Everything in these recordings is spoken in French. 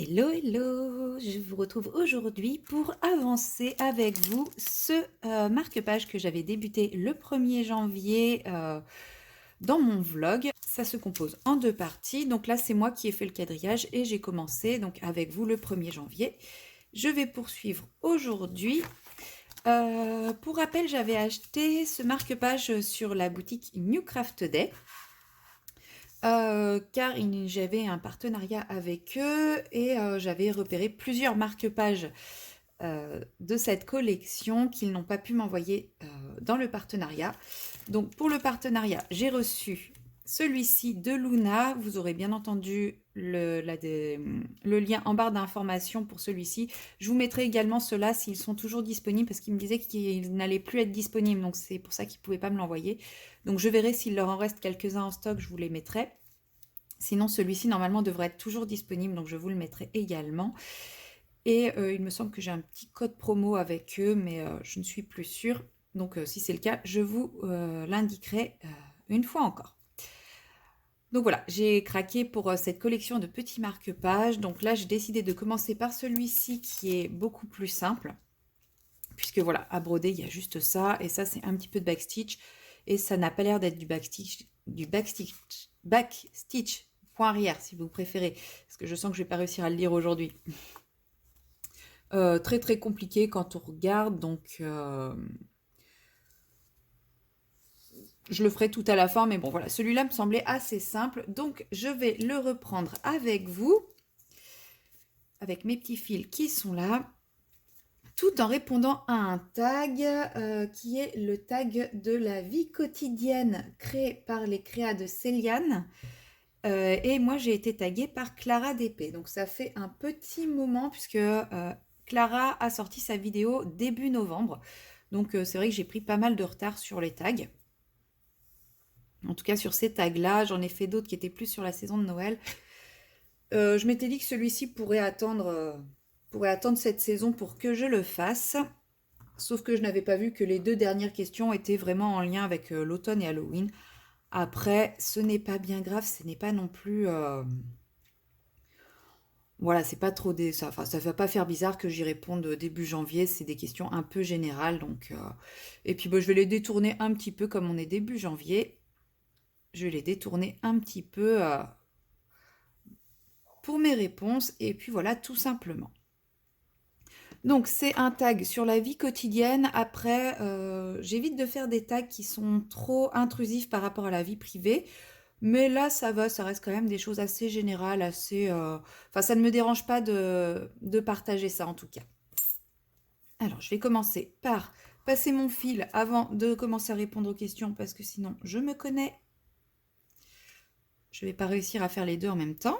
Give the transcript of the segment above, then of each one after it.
Hello, hello! Je vous retrouve aujourd'hui pour avancer avec vous ce marque-page que j'avais débuté le 1er janvier dans mon vlog. Ça se compose en deux parties. Donc là, c'est moi qui ai fait le quadrillage et j'ai commencé donc avec vous le 1er janvier. Je vais poursuivre aujourd'hui. Pour rappel, j'avais acheté ce marque-page sur la boutique New Craft Day. Car j'avais un partenariat avec eux et j'avais repéré plusieurs marque-pages de cette collection qu'ils n'ont pas pu m'envoyer dans le partenariat. Donc pour le partenariat, j'ai reçu celui-ci de Luna. Vous aurez bien entendu le lien en barre d'informations pour celui-ci. Je vous mettrai également ceux-là s'ils sont toujours disponibles parce qu'ils me disaient qu'ils n'allaient plus être disponibles. Donc c'est pour ça qu'ils ne pouvaient pas me l'envoyer. Donc je verrai s'il leur en reste quelques-uns en stock, je vous les mettrai. Sinon celui-ci normalement devrait être toujours disponible, donc je vous le mettrai également. Et il me semble que j'ai un petit code promo avec eux, mais je ne suis plus sûre. Donc si c'est le cas, je vous l'indiquerai une fois encore. Donc voilà, j'ai craqué pour cette collection de petits marque-pages. Donc là, j'ai décidé de commencer par celui-ci qui est beaucoup plus simple. Puisque voilà, à broder, il y a juste ça. Et ça, c'est un petit peu de backstitch. Et ça n'a pas l'air d'être du backstitch point arrière, si vous préférez. Parce que je sens que je ne vais pas réussir à le lire aujourd'hui. Très très compliqué quand on regarde, donc je le ferai tout à la fin, mais bon voilà, celui-là me semblait assez simple, donc je vais le reprendre avec vous, avec mes petits fils qui sont là, tout en répondant à un tag qui est le tag de la vie quotidienne créé par les créas de Céliane. Et moi j'ai été taguée par Clara DP, donc ça fait un petit moment puisque Clara a sorti sa vidéo début novembre, donc c'est vrai que j'ai pris pas mal de retard sur les tags. En tout cas sur ces tags là, j'en ai fait d'autres qui étaient plus sur la saison de Noël. Je m'étais dit que celui-ci pourrait attendre cette saison pour que je le fasse, sauf que je n'avais pas vu que les deux dernières questions étaient vraiment en lien avec l'automne et Halloween. Après, ce n'est pas bien grave, ce n'est pas non plus voilà, c'est pas trop ça, enfin, ça va pas faire bizarre que j'y réponde début janvier. C'est des questions un peu générales, donc et puis je vais les détourner un petit peu comme on est début janvier. Je vais les détourner un petit peu pour mes réponses et puis voilà, tout simplement. Donc c'est un tag sur la vie quotidienne. Après, j'évite de faire des tags qui sont trop intrusifs par rapport à la vie privée. Mais là, ça va, ça reste quand même des choses assez générales, assez... Enfin, ça ne me dérange pas de partager ça, en tout cas. Alors, je vais commencer par passer mon fil avant de commencer à répondre aux questions, parce que sinon, je me connais. Je ne vais pas réussir à faire les deux en même temps.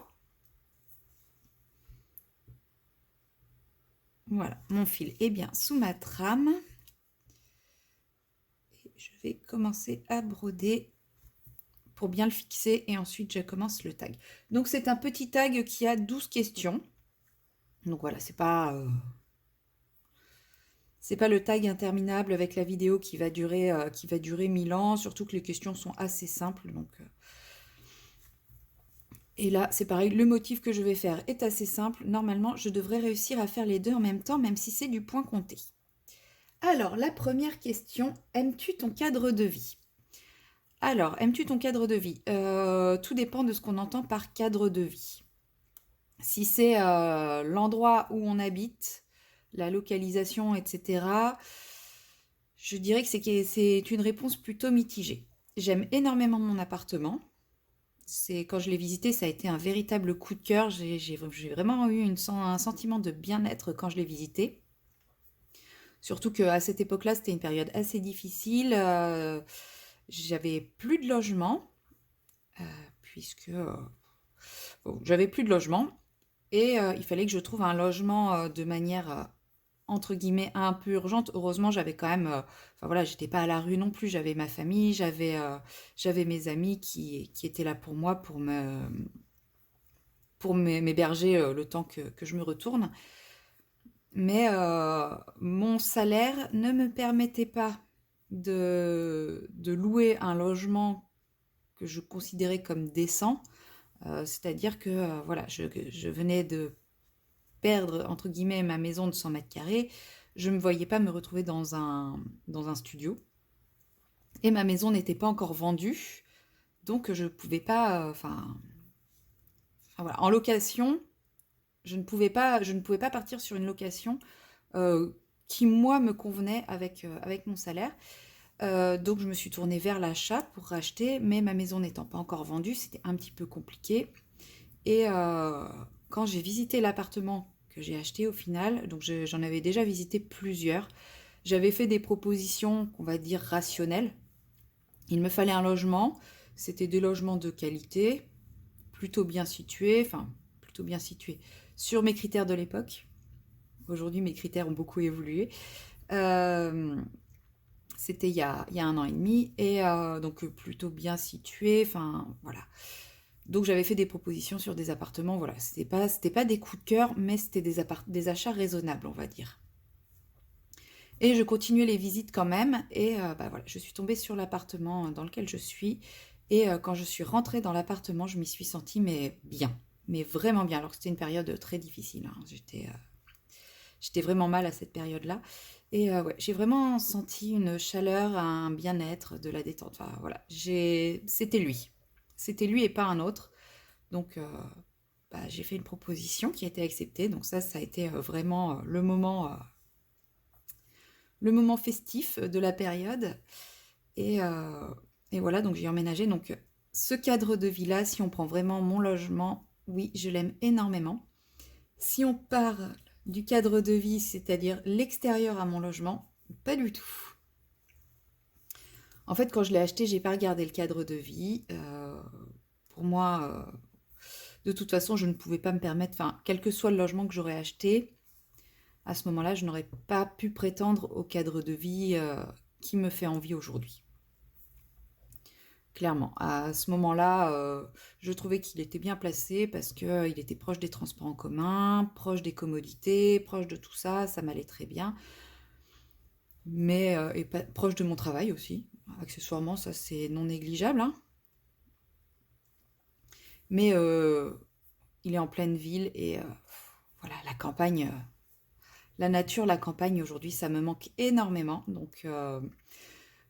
Voilà, mon fil est bien sous ma trame. Et je vais commencer à broder pour bien le fixer et ensuite je commence le tag. Donc c'est un petit tag qui a 12 questions. Donc voilà, c'est pas le tag interminable avec la vidéo qui va durer 1000 ans, surtout que les questions sont assez simples. Donc, et là, c'est pareil, le motif que je vais faire est assez simple. Normalement, je devrais réussir à faire les deux en même temps, même si c'est du point compté. Alors, la première question, aimes-tu ton cadre de vie? Alors, aimes-tu ton cadre de vie? Tout dépend de ce qu'on entend par cadre de vie. Si c'est l'endroit où on habite, la localisation, etc., je dirais que c'est une réponse plutôt mitigée. J'aime énormément mon appartement. Quand je l'ai visité, ça a été un véritable coup de cœur. J'ai vraiment eu un sentiment de bien-être quand je l'ai visité. Surtout qu'à cette époque-là, c'était une période assez difficile. J'avais plus de logement, puisque bon, j'avais plus de logement. Et il fallait que je trouve un logement de manière entre guillemets un peu urgente. Heureusement, j'avais quand même, enfin voilà, j'étais pas à la rue non plus. J'avais ma famille, j'avais mes amis qui étaient là pour moi, pour m'héberger le temps que je me retourne. Mais mon salaire ne me permettait pas de louer un logement que je considérais comme décent. C'est-à-dire que voilà, je venais perdre, entre guillemets, ma maison de 100 mètres carrés, je ne me voyais pas me retrouver dans un studio. Et ma maison n'était pas encore vendue, donc je ne pouvais pas, voilà, en location, je ne pouvais pas partir sur une location euh, qui, moi, me convenait avec mon salaire. Donc je me suis tournée vers l'achat pour racheter, mais ma maison n'étant pas encore vendue, c'était un petit peu compliqué. Et quand j'ai visité l'appartement que j'ai acheté au final, donc j'en avais déjà visité plusieurs, j'avais fait des propositions, on va dire, rationnelles. Il me fallait un logement, c'était des logements de qualité, plutôt bien situés, enfin plutôt bien situés sur mes critères de l'époque. Aujourd'hui, mes critères ont beaucoup évolué. Euh, C'était il y a 1 an et demi, et donc plutôt bien situé, enfin voilà. Donc j'avais fait des propositions sur des appartements, voilà. C'était pas des coups de cœur, mais c'était des achats raisonnables, on va dire. Et je continuais les visites quand même, et bah voilà, je suis tombée sur l'appartement dans lequel je suis, et quand je suis rentrée dans l'appartement, je m'y suis sentie mais bien, mais vraiment bien, alors que c'était une période très difficile, hein. J'étais vraiment mal à cette période-là. Et ouais, j'ai vraiment senti une chaleur, un bien-être, de la détente. Enfin, voilà, c'était lui. C'était lui et pas un autre. Donc, bah, j'ai fait une proposition qui a été acceptée. Donc ça a été vraiment le moment festif de la période. Et, euh, et voilà, donc j'ai emménagé. Donc, ce cadre de vie-là, si on prend vraiment mon logement, oui, je l'aime énormément. Si on part du cadre de vie, c'est-à-dire l'extérieur à mon logement, pas du tout. En fait, quand je l'ai acheté, j'ai pas regardé le cadre de vie. Pour moi, de toute façon, je ne pouvais pas me permettre, enfin, quel que soit le logement que j'aurais acheté, à ce moment-là, je n'aurais pas pu prétendre au cadre de vie qui me fait envie aujourd'hui. Clairement, à ce moment-là, je trouvais qu'il était bien placé parce qu'il était proche des transports en commun, proche des commodités, proche de tout ça, ça m'allait très bien. Mais et proche de mon travail aussi. Accessoirement, ça c'est non négligeable, hein. Mais il est en pleine ville et voilà, la campagne, la nature, la campagne aujourd'hui, ça me manque énormément.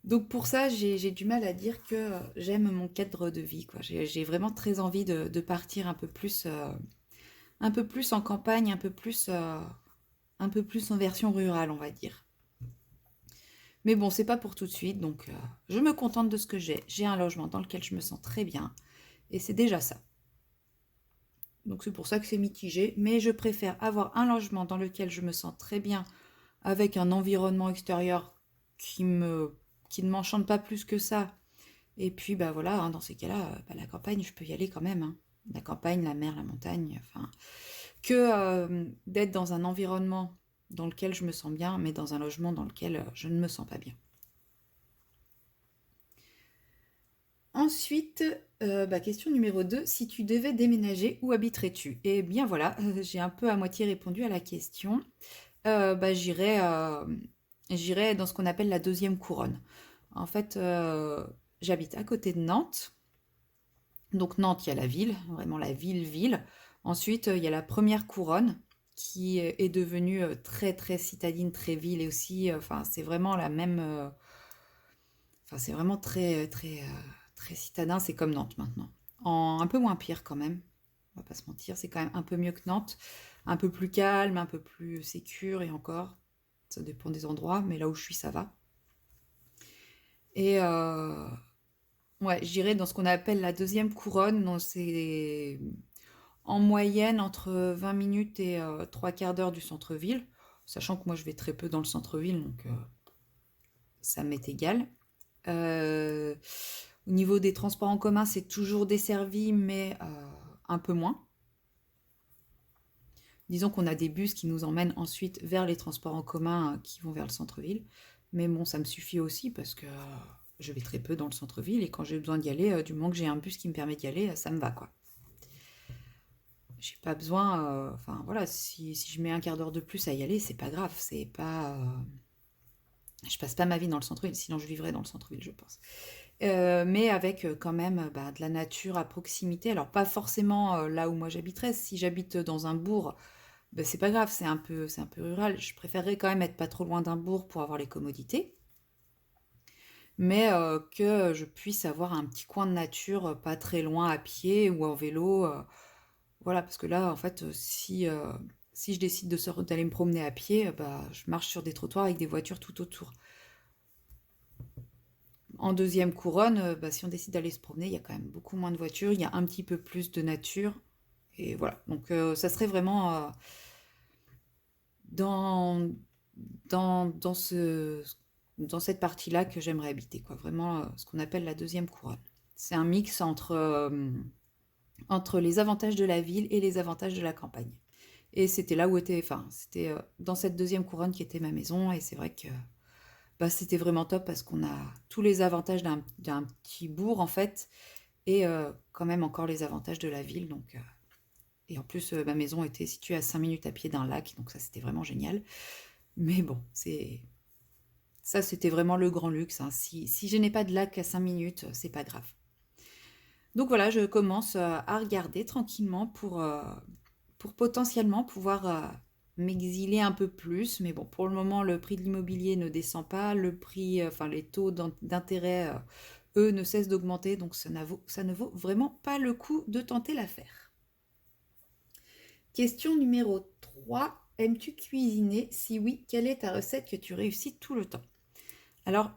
Donc pour ça, j'ai du mal à dire que j'aime mon cadre de vie, quoi. J'ai vraiment très envie de partir un peu plus en campagne, un peu plus en version rurale, on va dire. Mais bon, c'est pas pour tout de suite, donc je me contente de ce que j'ai. J'ai un logement dans lequel je me sens très bien, et c'est déjà ça. Donc c'est pour ça que c'est mitigé, mais je préfère avoir un logement dans lequel je me sens très bien, avec un environnement extérieur qui ne m'enchante pas plus que ça. Et puis bah voilà, hein, dans ces cas-là, bah, la campagne, je peux y aller quand même, hein. La campagne, la mer, la montagne, enfin, que d'être dans un environnement dans lequel je me sens bien, mais dans un logement dans lequel je ne me sens pas bien. Ensuite, bah, question numéro 2, si tu devais déménager, où habiterais-tu? Eh bien voilà, j'ai un peu à moitié répondu à la question. Bah, j'irais dans ce qu'on appelle la deuxième couronne. En fait, j'habite à côté de Nantes. Donc Nantes, il y a la ville, vraiment la ville-ville. Ensuite, il y a la première couronne qui est devenue très très citadine, très ville et aussi, enfin c'est vraiment la même, enfin c'est vraiment très citadin, c'est comme Nantes maintenant. Un peu moins pire quand même, on va pas se mentir, c'est quand même un peu mieux que Nantes, un peu plus calme, un peu plus sécure et encore, ça dépend des endroits, mais là où je suis ça va. Et ouais, j'irais dans ce qu'on appelle la deuxième couronne, donc c'est en moyenne entre 20 minutes et 3 quarts d'heure du centre-ville, sachant que moi je vais très peu dans le centre-ville, donc ça m'est égal. Euh, Au niveau des transports en commun, c'est toujours desservi, mais un peu moins. Disons qu'on a des bus qui nous emmènent ensuite vers les transports en commun qui vont vers le centre-ville. Mais bon, ça me suffit aussi parce que je vais très peu dans le centre-ville et quand j'ai besoin d'y aller, du moment que j'ai un bus qui me permet d'y aller, ça me va quoi. J'ai pas besoin, enfin voilà, si je mets un quart d'heure de plus à y aller, c'est pas grave, c'est pas, je passe pas ma vie dans le centre-ville, sinon je vivrais dans le centre-ville, je pense. Mais avec quand même bah, de la nature à proximité. Alors pas forcément là où moi j'habiterais. Si j'habite dans un bourg, Ben, c'est pas grave, c'est un peu rural. Je préférerais quand même être pas trop loin d'un bourg pour avoir les commodités, mais que je puisse avoir un petit coin de nature pas très loin à pied ou en vélo. Voilà, parce que là, en fait, si je décide d'aller me promener à pied, bah, je marche sur des trottoirs avec des voitures tout autour. En deuxième couronne, bah, si on décide d'aller se promener, il y a quand même beaucoup moins de voitures, il y a un petit peu plus de nature. Et voilà, donc ça serait vraiment dans, dans dans cette partie-là que j'aimerais habiter, quoi. Vraiment ce qu'on appelle la deuxième couronne. C'est un mix entre les avantages de la ville et les avantages de la campagne. Et c'était là où était, enfin, c'était dans cette deuxième couronne qui était ma maison. Et c'est vrai que bah, c'était vraiment top parce qu'on a tous les avantages d'un petit bourg en fait, et quand même encore les avantages de la ville. Donc, et en plus, ma maison était située à 5 minutes à pied d'un lac, donc ça c'était vraiment génial. Mais bon, ça c'était vraiment le grand luxe, hein. Si je n'ai pas de lac à 5 minutes, c'est pas grave. Donc voilà, je commence à regarder tranquillement pour potentiellement pouvoir m'exiler un peu plus. Mais bon, pour le moment, le prix de l'immobilier ne descend pas, le prix, enfin les taux d'intérêt, eux, ne cessent d'augmenter, donc ça ne vaut vraiment pas le coup de tenter l'affaire. Question numéro 3. Aimes-tu cuisiner? Si oui, quelle est ta recette que tu réussis tout le temps? Alors,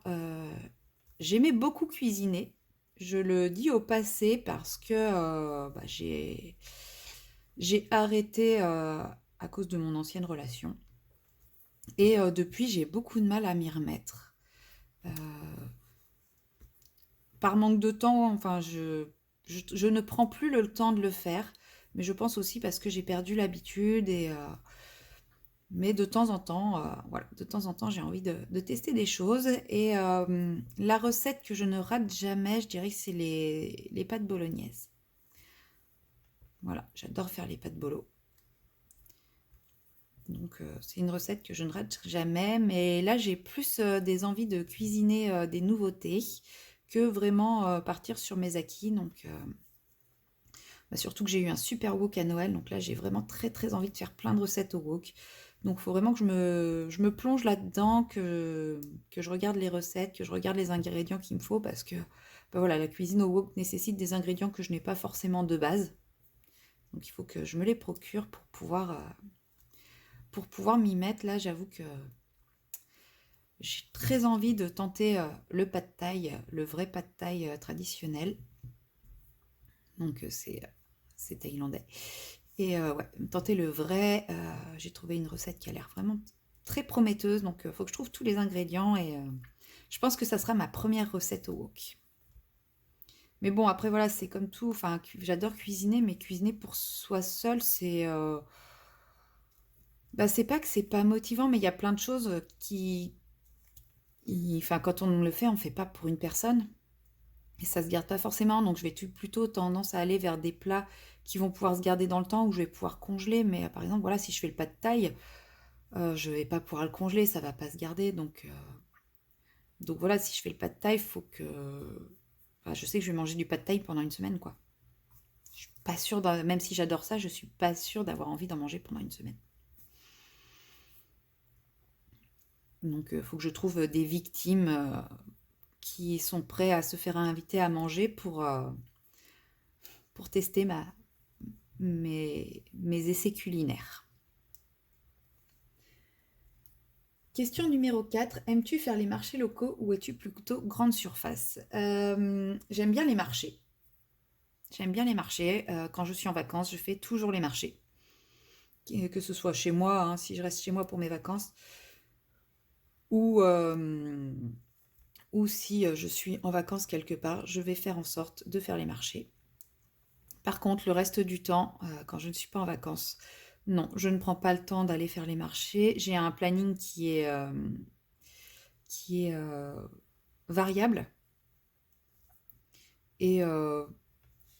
j'aimais beaucoup cuisiner. Je le dis au passé parce que bah, j'ai arrêté à cause de mon ancienne relation. Et depuis, j'ai beaucoup de mal à m'y remettre. Euh, Par manque de temps, enfin, je ne prends plus le temps de le faire. Mais je pense aussi parce que j'ai perdu l'habitude. Mais de temps en temps, voilà, de temps en temps, j'ai envie de tester des choses. Et la recette que je ne rate jamais, je dirais que c'est les pâtes bolognaises. Voilà, j'adore faire les pâtes bolo. Donc c'est une recette que je ne rate jamais, mais là j'ai plus des envies de cuisiner des nouveautés que vraiment partir sur mes acquis. Donc bah, surtout que j'ai eu un super wok à Noël, donc là j'ai vraiment très très envie de faire plein de recettes au wok. Donc il faut vraiment que je me plonge là-dedans, que je regarde les recettes, que je regarde les ingrédients qu'il me faut, parce que bah voilà, la cuisine au wok nécessite des ingrédients que je n'ai pas forcément de base. Donc il faut que je me les procure pour pouvoir m'y mettre. Là j'avoue que j'ai très envie de tenter le pad thai, le vrai pad thai traditionnel. Donc c'est thaïlandais. Et ouais, tenter le vrai. J'ai trouvé une recette qui a l'air vraiment très prometteuse. Donc il faut que je trouve tous les ingrédients et je pense que ça sera ma première recette au wok. Mais bon, après voilà, c'est comme tout. Enfin, j'adore cuisiner, mais cuisiner pour soi seul, bah, c'est pas que c'est pas motivant, mais il y a plein de choses enfin, quand on le fait, on fait pas pour une personne. Et ça se garde pas forcément, donc je vais plutôt tendance à aller vers des plats qui vont pouvoir se garder dans le temps, où je vais pouvoir congeler. Mais par exemple, voilà, si je fais le pad thaï, je vais pas pouvoir le congeler, ça va pas se garder. Donc voilà, si je fais le pad thaï, faut que... Enfin, je sais que je vais manger du pad thaï pendant une semaine, quoi. Je suis pas sûre, même si j'adore ça, je suis pas sûre d'avoir envie d'en manger pendant une semaine. Donc faut que je trouve des victimes qui sont prêts à se faire inviter à manger pour tester mes essais culinaires. Question numéro 4. Aimes-tu faire les marchés locaux ou es-tu plutôt grande surface? J'aime bien les marchés. J'aime bien les marchés. Quand je suis en vacances, je fais toujours les marchés. Que ce soit chez moi, hein, si je reste chez moi pour mes vacances, ou, euh, ou si je suis en vacances quelque part, je vais faire en sorte de faire les marchés. Par contre, le reste du temps, quand je ne suis pas en vacances, non, je ne prends pas le temps d'aller faire les marchés. J'ai un planning qui est variable. Et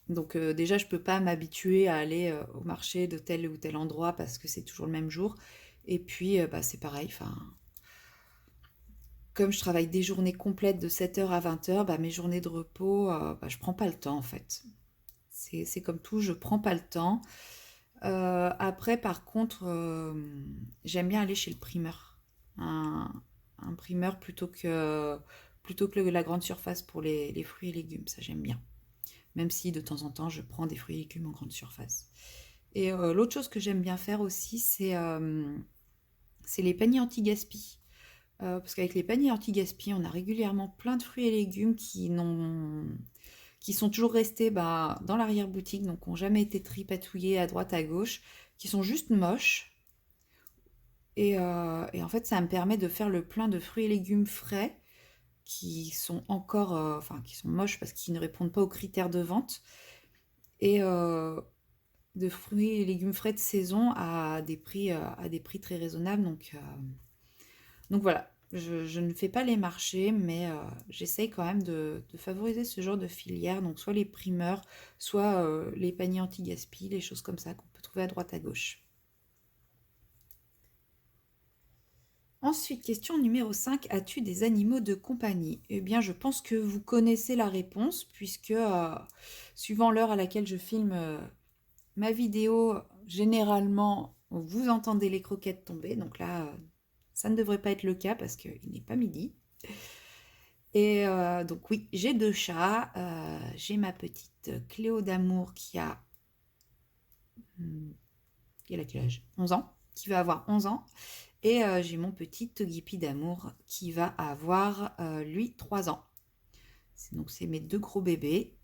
donc déjà, je ne peux pas m'habituer à aller au marché de tel ou tel endroit parce que c'est toujours le même jour. Et puis, bah, c'est pareil. Enfin, comme je travaille des journées complètes de 7h à 20h, bah, mes journées de repos, bah, je ne prends pas le temps en fait. C'est comme tout, je ne prends pas le temps. Après, par contre, j'aime bien aller chez le primeur. Un, un primeur plutôt que la grande surface pour les fruits et légumes. Ça, j'aime bien. Même si de temps en temps, je prends des fruits et légumes en grande surface. Et l'autre chose que j'aime bien faire aussi, c'est les paniers anti-gaspi. Parce qu'avec les paniers anti-gaspi, on a régulièrement plein de fruits et légumes qui sont toujours restés dans l'arrière-boutique, donc qui n'ont jamais été tripatouillés à droite à gauche, qui sont juste moches. Et en fait, ça me permet de faire le plein de fruits et légumes frais qui sont encore, enfin, qui sont moches parce qu'ils ne répondent pas aux critères de vente. Et de fruits et légumes frais de saison à des prix très raisonnables. Donc voilà, je ne fais pas les marchés, mais j'essaye quand même de favoriser ce genre de filière. Donc soit les primeurs, soit les paniers anti-gaspi, les choses comme ça qu'on peut trouver à droite à gauche. Ensuite, question numéro 5. As-tu des animaux de compagnie? Eh bien, je pense que vous connaissez la réponse, puisque suivant l'heure à laquelle je filme ma vidéo, généralement, vous entendez les croquettes tomber. Donc là, ça ne devrait pas être le cas parce qu'il n'est pas midi. Et donc oui, j'ai 2 chats. J'ai ma petite Cléo d'amour qui a quel âge? 11 ans, qui va avoir 11 ans. Et j'ai mon petit Togepi d'amour qui va avoir, lui, 3 ans. Donc c'est mes 2 gros bébés.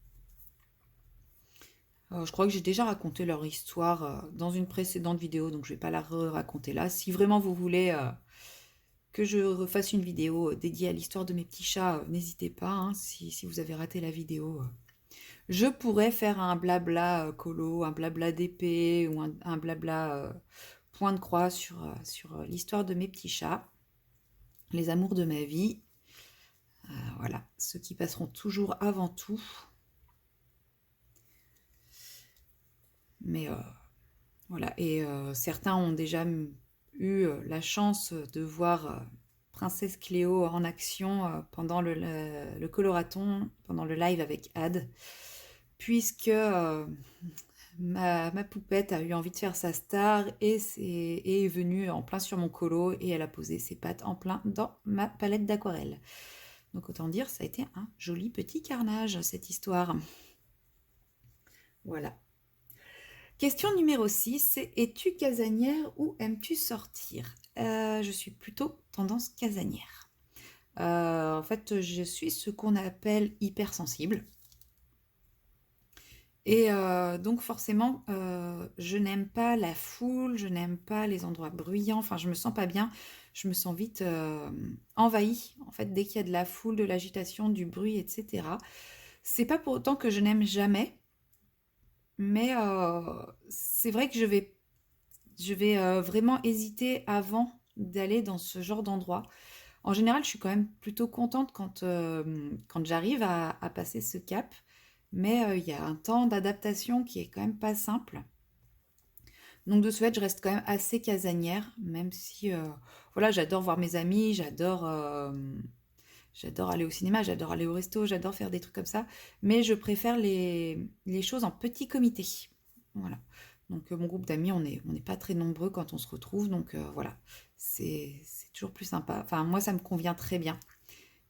Je crois que j'ai déjà raconté leur histoire dans une précédente vidéo, donc je ne vais pas la raconter là. Si vraiment vous voulez que je refasse une vidéo dédiée à l'histoire de mes petits chats, n'hésitez pas, hein, si vous avez raté la vidéo. Je pourrais faire un blabla colo, un blabla d'épée ou un blabla point de croix sur l'histoire de mes petits chats, les amours de ma vie. Voilà, ceux qui passeront toujours avant tout. Mais voilà, et certains ont déjà eu la chance de voir Princesse Cléo en action pendant le coloraton, pendant le live avec Ad, puisque ma poupette a eu envie de faire sa star et est venue en plein sur mon colo et elle a posé ses pattes en plein dans ma palette d'aquarelle. Donc autant dire, ça a été un joli petit carnage, cette histoire. Voilà. Question numéro 6, es-tu casanière ou aimes-tu sortir? Je suis plutôt tendance casanière. En fait, je suis ce qu'on appelle hypersensible. Et donc forcément, je n'aime pas la foule, je n'aime pas les endroits bruyants, enfin je me sens pas bien, je me sens vite envahie, en fait, dès qu'il y a de la foule, de l'agitation, du bruit, etc. C'est pas pour autant que je n'aime jamais, mais c'est vrai que je vais vraiment hésiter avant d'aller dans ce genre d'endroit. En général, je suis quand même plutôt contente quand j'arrive à passer ce cap, mais il y a un temps d'adaptation qui est quand même pas simple. Donc de ce fait, je reste quand même assez casanière, même si voilà, j'adore voir mes amis, j'adore aller au cinéma, j'adore aller au resto, j'adore faire des trucs comme ça, mais je préfère les choses en petit comité. Voilà. Donc mon groupe d'amis, on n'est pas très nombreux quand on se retrouve, donc voilà, c'est toujours plus sympa. Enfin, moi, ça me convient très bien.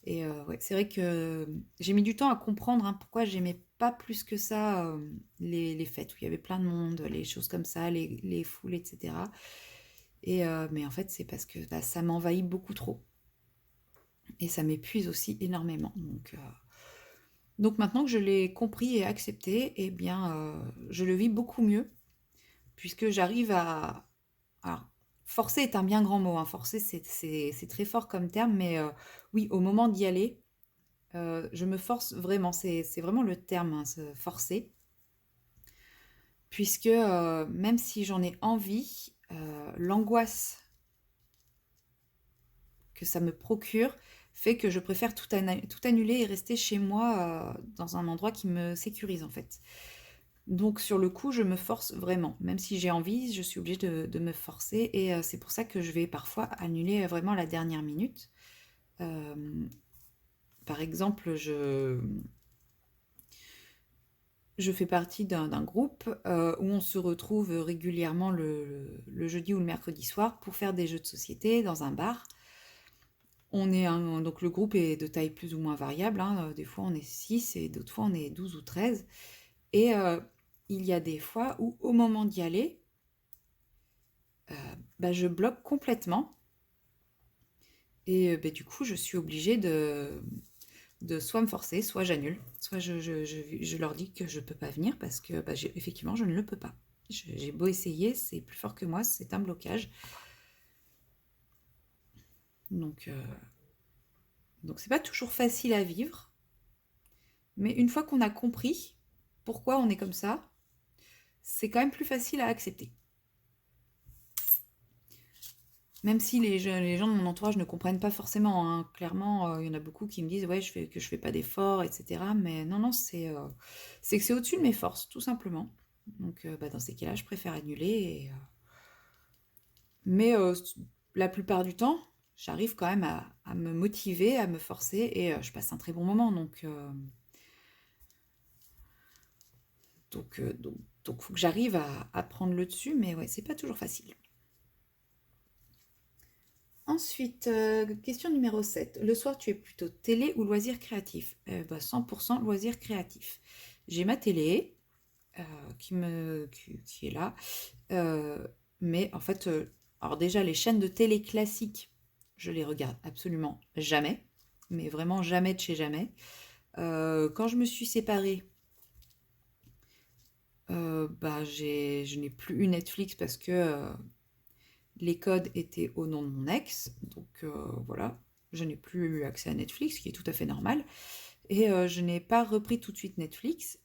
Et ouais, c'est vrai que j'ai mis du temps à comprendre hein, pourquoi j'aimais pas plus que ça les fêtes où il y avait plein de monde, les choses comme ça, les foules, etc. Mais en fait, c'est parce que ça m'envahit beaucoup trop. Et ça m'épuise aussi énormément. Donc maintenant que je l'ai compris et accepté, eh bien, je le vis beaucoup mieux, puisque j'arrive à... Alors, forcer est un bien grand mot, hein. Forcer, c'est très fort comme terme, mais oui, au moment d'y aller, je me force vraiment, c'est vraiment le terme, hein, se forcer, puisque même si j'en ai envie, l'angoisse que ça me procure fait que je préfère tout annuler et rester chez moi dans un endroit qui me sécurise en fait. Donc sur le coup, je me force vraiment. Même si j'ai envie, je suis obligée de me forcer et c'est pour ça que je vais parfois annuler vraiment à la dernière minute. Par exemple, je fais partie d'un groupe où on se retrouve régulièrement le jeudi ou le mercredi soir pour faire des jeux de société dans un bar. Donc le groupe est de taille plus ou moins variable, hein. Des fois on est 6 et d'autres fois on est 12 ou 13. Et il y a des fois où au moment d'y aller, je bloque complètement. Et du coup je suis obligée de soit me forcer, soit j'annule, soit je leur dis que je peux pas venir parce que effectivement je ne le peux pas. J'ai beau essayer, c'est plus fort que moi, c'est un blocage. Donc c'est pas toujours facile à vivre, mais une fois qu'on a compris pourquoi on est comme ça, c'est quand même plus facile à accepter. Même si les gens de mon entourage ne comprennent pas forcément, hein. Clairement, il y en a beaucoup qui me disent ouais, que je fais pas d'efforts, etc. Mais non, c'est que c'est au-dessus de mes forces, tout simplement. Donc dans ces cas-là, je préfère annuler. Mais la plupart du temps, j'arrive quand même à me motiver, à me forcer et je passe un très bon moment. Donc, faut que j'arrive à prendre le dessus, mais ouais, c'est pas toujours facile. Ensuite, question numéro 7. Le soir, tu es plutôt télé ou loisir créatif? 100% loisir créatif. J'ai ma télé qui est là. euh, mais en fait, alors déjà, les chaînes de télé classiques, je les regarde absolument jamais. Mais vraiment jamais de chez jamais. Quand je me suis séparée, je n'ai plus eu Netflix parce que les codes étaient au nom de mon ex, donc voilà, je n'ai plus eu accès à Netflix, ce qui est tout à fait normal, et je n'ai pas repris tout de suite Netflix.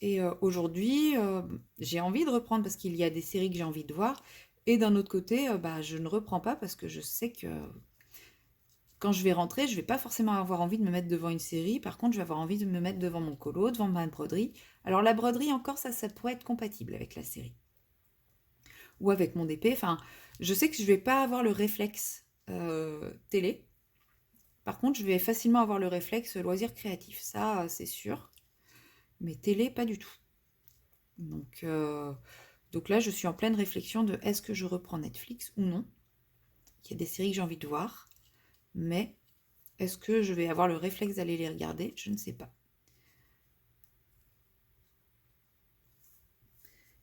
Et aujourd'hui, j'ai envie de reprendre parce qu'il y a des séries que j'ai envie de voir, et d'un autre côté, je ne reprends pas parce que je sais que quand je vais rentrer, je vais pas forcément avoir envie de me mettre devant une série, par contre, je vais avoir envie de me mettre devant mon colo, devant ma broderie. Alors la broderie, encore, ça pourrait être compatible avec la série ou avec mon DP. Enfin, je sais que je vais pas avoir le réflexe télé. Par contre, je vais facilement avoir le réflexe loisir créatif. Ça, c'est sûr. Mais télé, pas du tout. Donc, euh, donc là, je suis en pleine réflexion de est-ce que je reprends Netflix ou non. Il y a des séries que j'ai envie de voir. Mais est-ce que je vais avoir le réflexe d'aller les regarder? Je ne sais pas.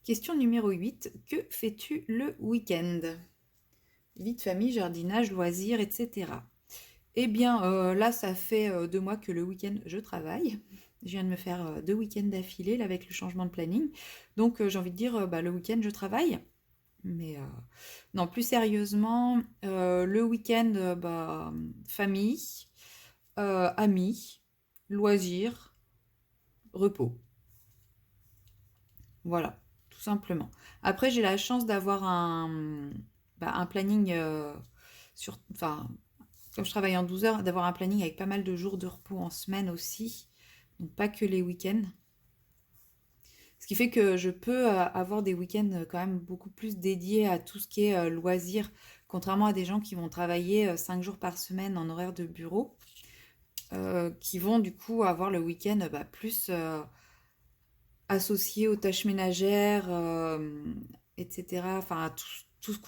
Question numéro 8. Que fais-tu le week-end? Vie de famille, jardinage, loisirs, etc. Eh bien, là, ça fait 2 mois que le week-end, je travaille. Je viens de me faire 2 week-ends d'affilée, là, avec le changement de planning. Donc, j'ai envie de dire, le week-end, je travaille. Mais non, plus sérieusement, le week-end, famille, amis, loisirs, repos. Voilà, tout simplement. Après, j'ai la chance d'avoir un planning enfin, comme je travaille en 12 heures, d'avoir un planning avec pas mal de jours de repos en semaine aussi. Donc pas que les week-ends. Ce qui fait que je peux avoir des week-ends quand même beaucoup plus dédiés à tout ce qui est loisirs, contrairement à des gens qui vont travailler 5 jours par semaine en horaire de bureau, qui vont du coup avoir le week-end plus associé aux tâches ménagères, etc. Enfin, à tout ce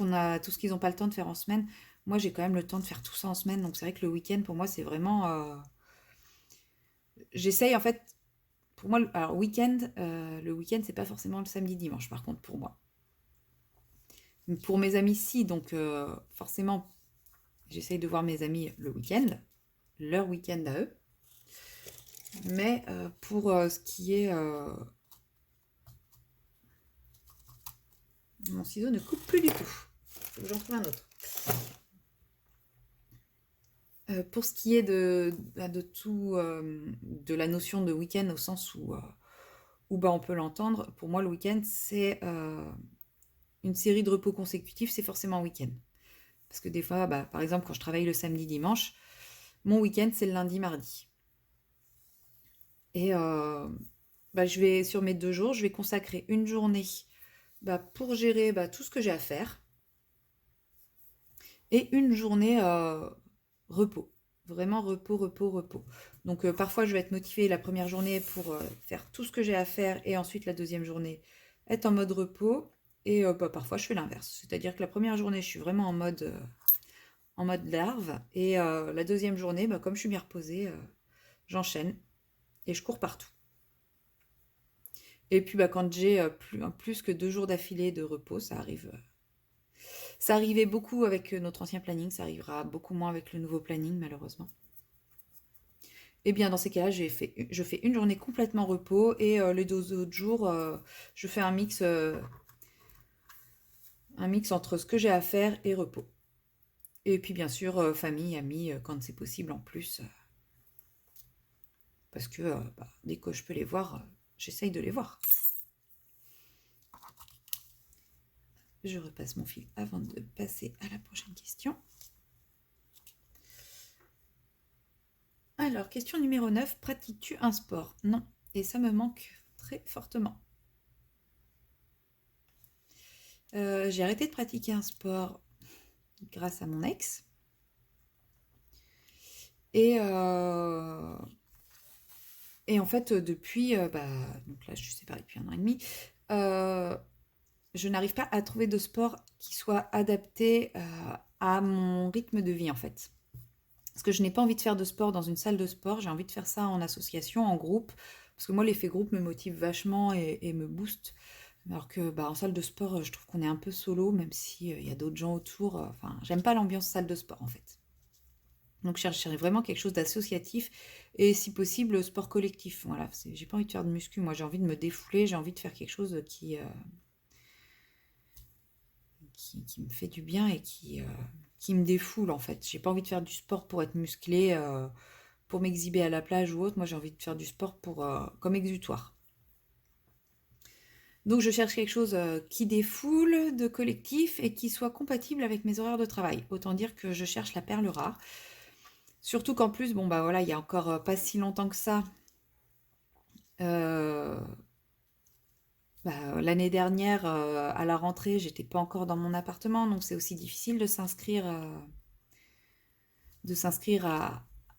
tout ce qu'ils n'ont pas le temps de faire en semaine. Moi, j'ai quand même le temps de faire tout ça en semaine, donc c'est vrai que le week-end, pour moi, c'est vraiment... J'essaye, en fait, pour moi, alors le week-end, c'est pas forcément le samedi, dimanche, par contre, pour moi. Pour mes amis, si, donc forcément, j'essaye de voir mes amis le week-end, leur week-end à eux. Mais pour ce qui est... Mon ciseau ne coupe plus du tout. Faut que j'en trouve un autre. Pour ce qui est de tout, de la notion de week-end au sens où on peut l'entendre, pour moi le week-end c'est une série de repos consécutifs, c'est forcément un week-end. Parce que des fois, par exemple quand je travaille le samedi dimanche, mon week-end c'est le lundi mardi. Et je vais sur mes 2 jours, je vais consacrer une journée pour gérer tout ce que j'ai à faire et une journée repos. Vraiment repos, repos, repos. Donc parfois je vais être motivée la première journée pour faire tout ce que j'ai à faire et ensuite la deuxième journée être en mode repos. Et parfois je fais l'inverse. C'est-à-dire que la première journée je suis vraiment en mode larve et la deuxième journée, comme je suis bien reposée, j'enchaîne et je cours partout. Et puis quand j'ai plus que 2 jours d'affilée de repos, ça arrive. Ça arrivait beaucoup avec notre ancien planning, ça arrivera beaucoup moins avec le nouveau planning malheureusement. Eh bien, dans ces cas-là, je fais une journée complètement repos et les 2 autres jours, je fais un mix entre ce que j'ai à faire et repos. Et puis, bien sûr, famille, amis, quand c'est possible en plus, parce que dès que je peux les voir, j'essaye de les voir. Je repasse mon fil avant de passer à la prochaine question. Alors, question numéro 9. Pratiques-tu un sport? Non. Et ça me manque très fortement. J'ai arrêté de pratiquer un sport grâce à mon ex. Et en fait, depuis, donc là, je suis séparée depuis 1 an et demi, je n'arrive pas à trouver de sport qui soit adapté à mon rythme de vie, en fait. Parce que je n'ai pas envie de faire de sport dans une salle de sport, j'ai envie de faire ça en association, en groupe, parce que moi, l'effet groupe me motive vachement et me booste. Alors que en salle de sport, je trouve qu'on est un peu solo, même s'il y a d'autres gens autour. Enfin, j'aime pas l'ambiance salle de sport, en fait. Donc, je chercherais vraiment quelque chose d'associatif et, si possible, sport collectif. Voilà, j'ai pas envie de faire de muscu. Moi, j'ai envie de me défouler, j'ai envie de faire quelque chose qui me fait du bien et qui me défoule, en fait. J'ai pas envie de faire du sport pour être musclé, pour m'exhiber à la plage ou autre. Moi, j'ai envie de faire du sport comme exutoire. Donc, je cherche quelque chose qui défoule, de collectif et qui soit compatible avec mes horaires de travail. Autant dire que je cherche la perle rare. Surtout qu'en plus, voilà, il y a encore pas si longtemps que ça, euh, l'année dernière, à la rentrée, j'étais pas encore dans mon appartement, donc c'est aussi difficile de s'inscrire à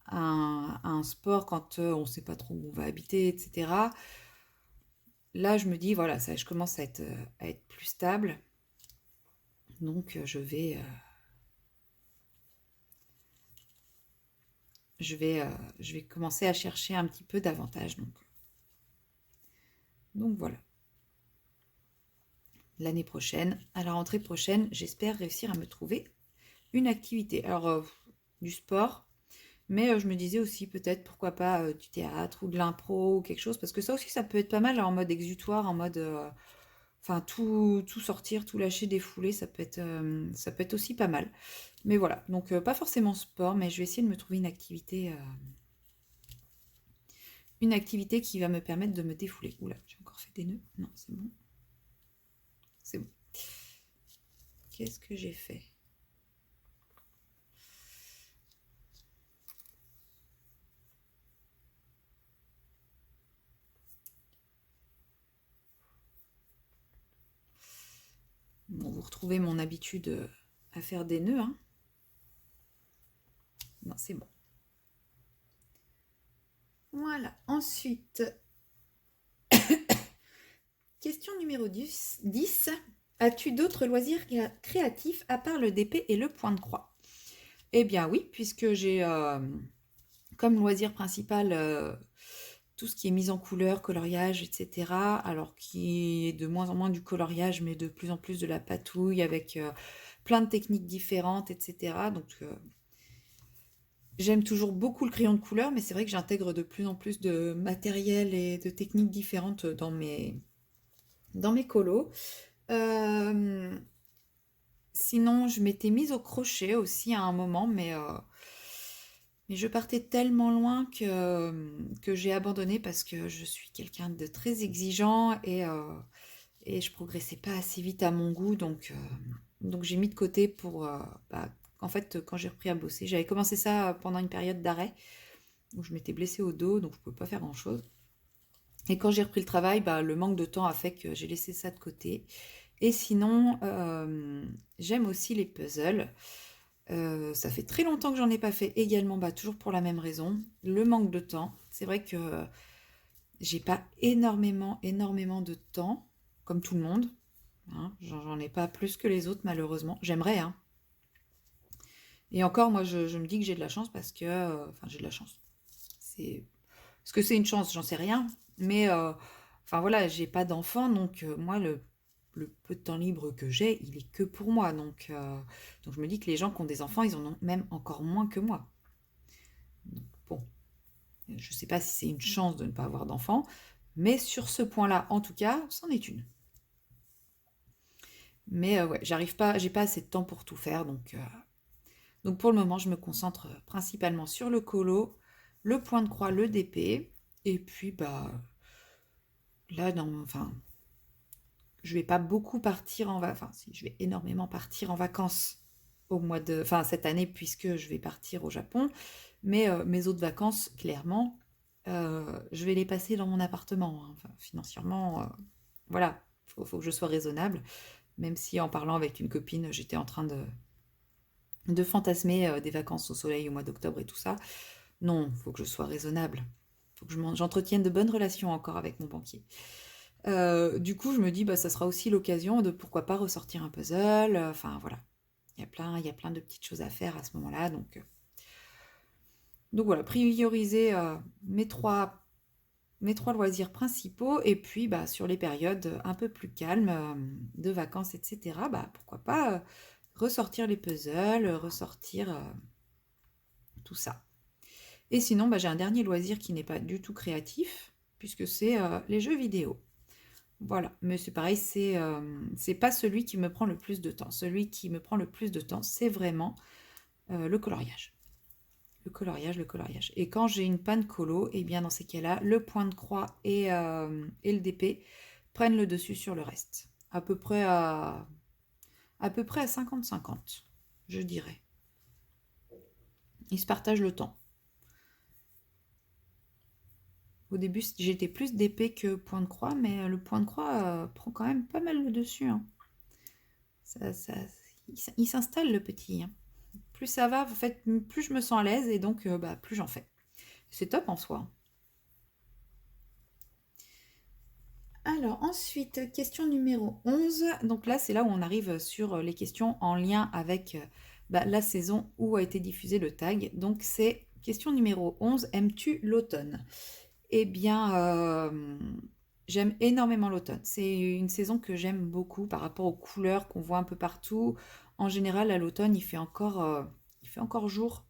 un sport quand on sait pas trop où on va habiter, etc. Là, je me dis, voilà, ça, je commence à être plus stable, donc je vais commencer à chercher un petit peu davantage. Donc voilà. L'année prochaine, à la rentrée prochaine, j'espère réussir à me trouver une activité. Alors, du sport, mais je me disais aussi peut-être, pourquoi pas, du théâtre ou de l'impro ou quelque chose, parce que ça aussi, ça peut être pas mal en mode exutoire, en mode... Enfin, tout sortir, tout lâcher, défouler, ça peut être aussi pas mal. Mais voilà, donc pas forcément sport, mais je vais essayer de me trouver une activité qui va me permettre de me défouler. Oula, j'ai encore fait des nœuds. Non, c'est bon. C'est bon. Qu'est-ce que j'ai fait? Bon, vous retrouvez mon habitude à faire des nœuds, hein. Non, c'est bon. Voilà. Ensuite, question numéro 10. As-tu d'autres loisirs créatifs à part le DP et le point de croix? Eh bien oui, puisque j'ai comme loisir principal tout ce qui est mise en couleur, coloriage, etc. Alors qui est de moins en moins du coloriage, mais de plus en plus de la patouille avec plein de techniques différentes, etc. Donc j'aime toujours beaucoup le crayon de couleur, mais c'est vrai que j'intègre de plus en plus de matériel et de techniques différentes dans mes colos. Euh, Sinon, je m'étais mise au crochet aussi à un moment, mais je partais tellement loin que j'ai abandonné parce que je suis quelqu'un de très exigeant et je progressais pas assez vite à mon goût, donc j'ai mis de côté en fait, quand j'ai repris à bosser, j'avais commencé ça pendant une période d'arrêt où je m'étais blessée au dos, donc je pouvais pas faire grand-chose. Et quand j'ai repris le travail, le manque de temps a fait que j'ai laissé ça de côté. Et sinon, j'aime aussi les puzzles. Ça fait très longtemps que j'en ai pas fait également, bah, toujours pour la même raison, le manque de temps. C'est vrai que j'ai pas énormément de temps, comme tout le monde, hein. J'en ai pas plus que les autres malheureusement. J'aimerais, hein. Et encore, moi, je me dis que j'ai de la chance parce que, enfin, j'ai de la chance. C'est, est-ce que c'est une chance? J'en sais rien. Mais, enfin voilà, j'ai pas d'enfant, donc moi, le peu de temps libre que j'ai, il est que pour moi. Donc je me dis que les gens qui ont des enfants, ils en ont même encore moins que moi. Donc, bon, je sais pas si c'est une chance de ne pas avoir d'enfant, mais sur ce point-là, en tout cas, c'en est une. Mais ouais, j'arrive pas, j'ai pas assez de temps pour tout faire, donc pour le moment, je me concentre principalement sur le colo, le point de croix, le DP, et puis bah là, enfin, je vais pas beaucoup partir en vacances, enfin si, je vais énormément partir en vacances au mois de, enfin cette année puisque je vais partir au Japon, mais mes autres vacances, clairement, je vais les passer dans mon appartement, hein. Enfin, financièrement, voilà, faut que je sois raisonnable, même si en parlant avec une copine, j'étais en train de fantasmer des vacances au soleil au mois d'octobre et tout ça. Non, faut que je sois raisonnable. Faut que j'entretienne de bonnes relations encore avec mon banquier. Du coup, je me dis, bah, ça sera aussi l'occasion de pourquoi pas ressortir un puzzle. Enfin, voilà. Il y a plein de petites choses à faire à ce moment-là. Donc voilà, prioriser mes trois loisirs principaux. Et puis, bah, sur les périodes un peu plus calmes de vacances, etc., bah, pourquoi pas ressortir les puzzles, ressortir tout ça. Et sinon, bah, j'ai un dernier loisir qui n'est pas du tout créatif, puisque c'est les jeux vidéo. Voilà, mais c'est pareil, c'est pas celui qui me prend le plus de temps. Celui qui me prend le plus de temps, c'est vraiment le coloriage. Le coloriage. Et quand j'ai une panne colo, et bien dans ces cas-là, le point de croix et le DP prennent le dessus sur le reste. À peu près à 50-50, je dirais. Ils se partagent le temps. Au début, j'étais plus d'épée que point de croix, mais le point de croix prend quand même pas mal le dessus, hein. Ça, ça, il s'installe le petit, hein. Plus ça va, en fait, plus je me sens à l'aise et donc bah, plus j'en fais. C'est top en soi. Alors ensuite, question numéro 11. Donc là, c'est là où on arrive sur les questions en lien avec bah, la saison où a été diffusé le tag. Donc c'est question numéro 11. Aimes-tu l'automne? Eh bien, j'aime énormément l'automne. C'est une saison que j'aime beaucoup par rapport aux couleurs qu'on voit un peu partout. En général, à l'automne, il fait encore jour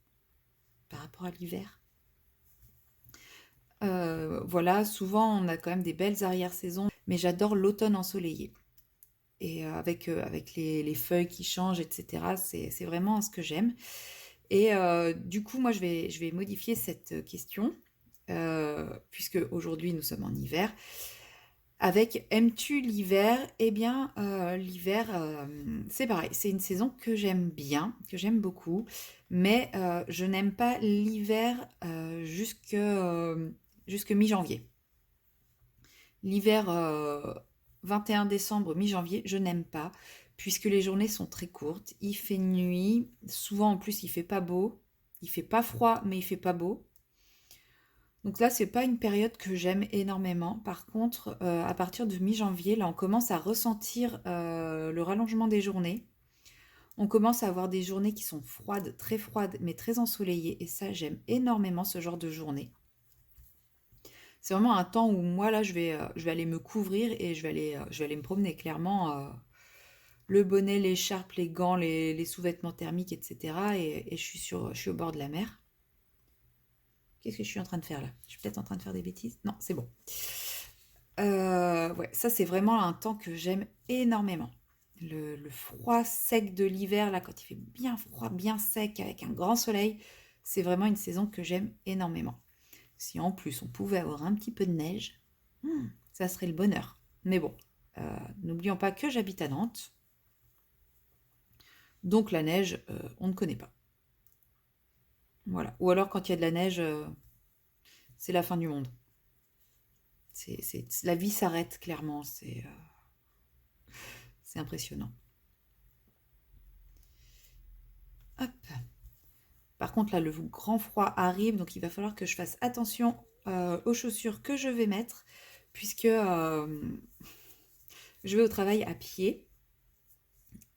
par rapport à l'hiver. Voilà, souvent on a quand même des belles arrière-saisons, mais j'adore l'automne ensoleillé. Et avec les feuilles qui changent, etc., c'est vraiment ce que j'aime. Et du coup, moi, je vais modifier cette question, puisque aujourd'hui nous sommes en hiver. Avec aimes-tu l'hiver? Eh bien, l'hiver, c'est pareil, c'est une saison que j'aime bien, que j'aime beaucoup, mais je n'aime pas l'hiver jusque mi-janvier. L'hiver 21 décembre, mi-janvier, je n'aime pas, puisque les journées sont très courtes, il fait nuit, souvent en plus il fait pas beau, il fait pas froid, mais il fait pas beau. Donc là, c'est pas une période que j'aime énormément. Par contre, à partir de mi-janvier, là, on commence à ressentir le rallongement des journées. On commence à avoir des journées qui sont froides, mais très ensoleillées. Et ça, j'aime énormément ce genre de journée. C'est vraiment un temps où moi, là, je vais aller me couvrir et je vais aller me promener. Clairement, le bonnet, l'écharpe, les gants, les sous-vêtements thermiques, etc. Et je suis au bord de la mer. Qu'est-ce que je suis en train de faire là? Je suis peut-être en train de faire des bêtises. Non, c'est bon. Ouais, ça c'est vraiment un temps que j'aime énormément. Le froid sec de l'hiver, là, quand il fait bien froid, bien sec, avec un grand soleil, c'est vraiment une saison que j'aime énormément. Si en plus on pouvait avoir un petit peu de neige, ça serait le bonheur. Mais bon, n'oublions pas que j'habite à Nantes, donc la neige, on ne connaît pas. Voilà. Ou alors quand il y a de la neige, c'est la fin du monde. La vie s'arrête clairement, c'est impressionnant. Hop. contre, là, le grand froid arrive, donc il va falloir que je fasse attention aux chaussures que je vais mettre, puisque je vais au travail à pied.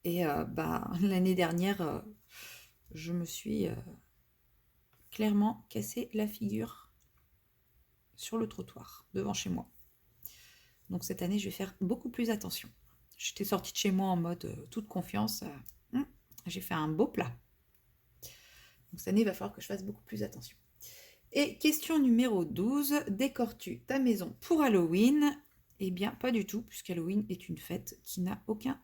Et bah, l'année dernière, je me suis clairement cassé la figure sur le trottoir, devant chez moi. Donc cette année, je vais faire beaucoup plus attention. J'étais sortie de chez moi en mode toute confiance. J'ai fait un beau plat. Donc cette année, il va falloir que je fasse beaucoup plus attention. Et question numéro 12, décores-tu ta maison pour Halloween? Eh bien, pas du tout, puisqu'Halloween est une fête qui n'a aucun...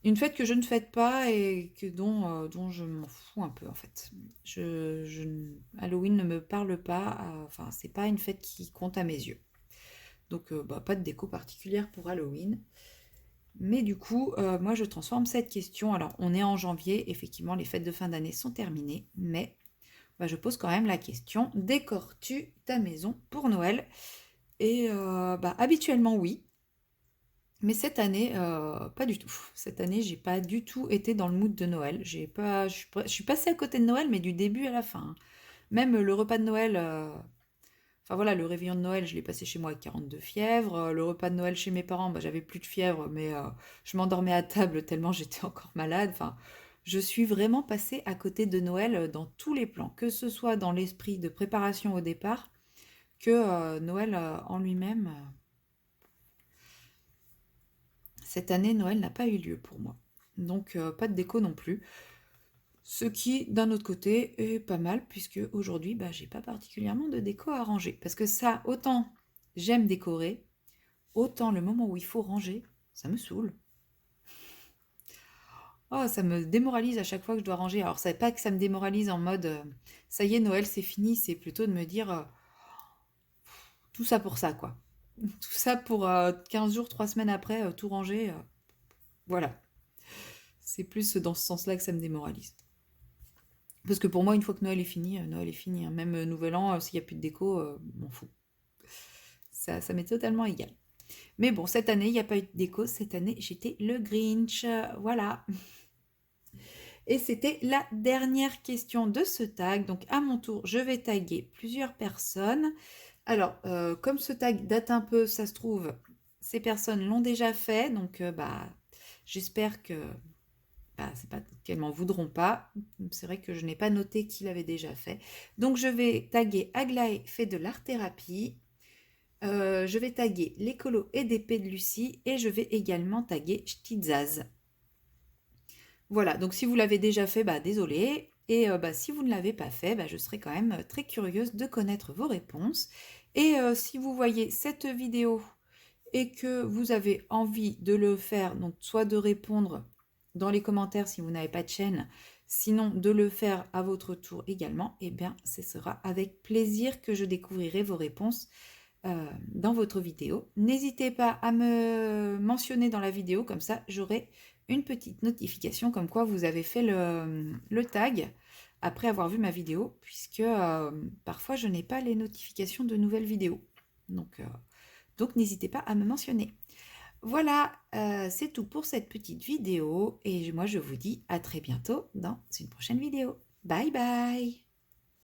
Une fête que je ne fête pas et dont je m'en fous un peu, en fait. Halloween ne me parle pas, enfin, c'est pas une fête qui compte à mes yeux. Donc, pas de déco particulière pour Halloween. Mais du coup, moi, je transforme cette question. Alors, on est en janvier, effectivement, les fêtes de fin d'année sont terminées, mais je pose quand même la question, décores-tu ta maison pour Noël? Et habituellement, oui. Mais cette année, pas du tout. Cette année, j'ai pas du tout été dans le mood de Noël. Je suis passée à côté de Noël, mais du début à la fin. Même le repas de Noël, enfin voilà, le réveillon de Noël, je l'ai passé chez moi avec 42 fièvres. Le repas de Noël chez mes parents, j'avais plus de fièvre, mais je m'endormais à table tellement j'étais encore malade. Enfin, je suis vraiment passée à côté de Noël dans tous les plans, que ce soit dans l'esprit de préparation au départ, que Noël en lui-même. Cette année, Noël n'a pas eu lieu pour moi. Donc, pas de déco non plus. Ce qui, d'un autre côté, est pas mal, puisque aujourd'hui, j'ai pas particulièrement de déco à ranger. Parce que ça, autant j'aime décorer, autant le moment où il faut ranger, ça me saoule. Oh, ça me démoralise à chaque fois que je dois ranger. Alors, c'est pas que ça me démoralise en mode ça y est, Noël, c'est fini. C'est plutôt de me dire tout ça pour ça, quoi. Tout ça pour 15 jours, 3 semaines après, tout ranger. Voilà. C'est plus dans ce sens-là que ça me démoralise. Parce que pour moi, une fois que Noël est fini, Noël est fini. Hein. Même Nouvel An, s'il n'y a plus de déco, m'en fous. Ça m'est totalement égal. Mais bon, cette année, il n'y a pas eu de déco. Cette année, j'étais le Grinch. Voilà. Et c'était la dernière question de ce tag. Donc, à mon tour, je vais taguer plusieurs personnes. Alors, comme ce tag date un peu, ça se trouve, ces personnes l'ont déjà fait. Donc, j'espère que c'est pas qu'elles m'en voudront pas. C'est vrai que je n'ai pas noté qui l'avait déjà fait. Donc, je vais taguer Aglaé fait de l'art-thérapie. Je vais taguer l'écolo et d'épée de Lucie. Et je vais également taguer Stizaz. Voilà, donc si vous l'avez déjà fait, désolé. Et si vous ne l'avez pas fait, je serai quand même très curieuse de connaître vos réponses. Et si vous voyez cette vidéo et que vous avez envie de le faire, donc soit de répondre dans les commentaires si vous n'avez pas de chaîne, sinon de le faire à votre tour également, eh bien ce sera avec plaisir que je découvrirai vos réponses dans votre vidéo. N'hésitez pas à me mentionner dans la vidéo, comme ça j'aurai une petite notification comme quoi vous avez fait le tag après avoir vu ma vidéo, puisque parfois je n'ai pas les notifications de nouvelles vidéos. Donc n'hésitez pas à me mentionner. Voilà, c'est tout pour cette petite vidéo et moi je vous dis à très bientôt dans une prochaine vidéo. Bye bye!